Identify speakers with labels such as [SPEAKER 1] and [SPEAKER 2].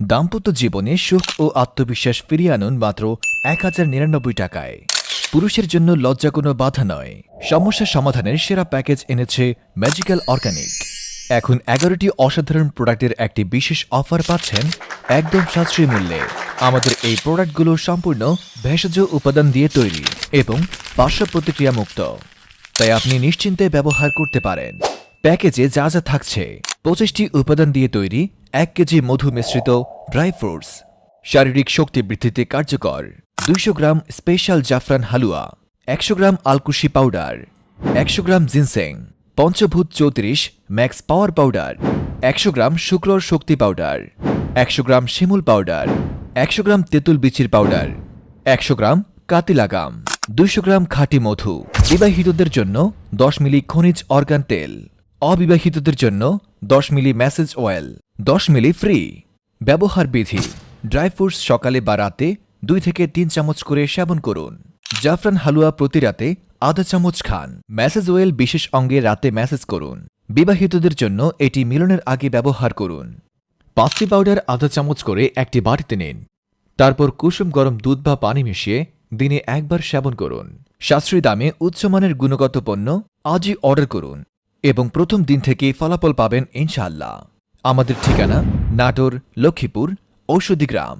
[SPEAKER 1] দাম্পত্য জীবনে সুখ ও আত্মবিশ্বাস ফিরিয়ে আনুন মাত্র ১,০৯৯ টাকায়। পুরুষের জন্য লজ্জা কোনো বাধা নয়। সমস্যা সমাধানের সেরা প্যাকেজ এনেছে ম্যাজিক্যাল অর্গানিক। এখন ১১টি অসাধারণ প্রোডাক্টের একটি বিশেষ অফার পাচ্ছেন একদম সাশ্রয়ী মূল্যে। আমাদের এই প্রোডাক্টগুলো সম্পূর্ণ ভেষজ উপাদান দিয়ে তৈরি এবং পার্শ্ব প্রতিক্রিয়া মুক্ত, তাই আপনি নিশ্চিন্তে ব্যবহার করতে পারেন। প্যাকেজে যা যা থাকছে: ২৫টি উপাদান দিয়ে তৈরি ১ কেজি মধু মিশ্রিত ড্রাই ফ্রুটস, শারীরিক শক্তি বৃদ্ধিতে কার্যকর ২০০ গ্রাম স্পেশাল জাফরান হালুয়া, ১০০ গ্রাম আলকুশি পাউডার, ১০০ গ্রাম জিনসেং, পঞ্চভূত ৩৪ ম্যাক্স পাওয়ার পাউডার, ১০০ গ্রাম শুক্রর শক্তি পাউডার, ১০০ গ্রাম শিমুল পাউডার, ১০০ গ্রাম তেঁতুল বিচির পাউডার, ১০০ গ্রাম কাতিলাগাম, ২০০ গ্রাম খাঁটি মধু। বিবাহিতদের জন্য ১০ মিলি খনিজ অর্গান তেল, অবিবাহিতদের জন্য ১০ মিলি ম্যাসেজ অয়েল, ১০ মিলি ফ্রি। ব্যবহার বিধি: ড্রাই ফ্রুটস সকালে বা রাতে ২ থেকে ৩ চামচ করে সেবন করুন। জাফরান হালুয়া প্রতি রাতে আধা চামচ খান। ম্যাসেজ অয়েল বিশেষ অঙ্গে রাতে ম্যাসেজ করুন। বিবাহিতদের জন্য এটি মিলনের আগে ব্যবহার করুন। পাঁচটি পাউডার আধা চামচ করে একটি বাটিতে নিন। তারপর কুসুম গরম দুধ বা পানি মিশিয়ে দিনে একবার সেবন করুন। সাশ্রয়ী দামে উচ্চমানের গুণগত পণ্য আজই অর্ডার করুন এবং প্রথম দিন থেকেই ফলাফল পাবেন ইনশাআল্লাহ। আমাদের ঠিকানা: নাটোর, লক্ষ্মীপুর, ঔষধি গ্রাম।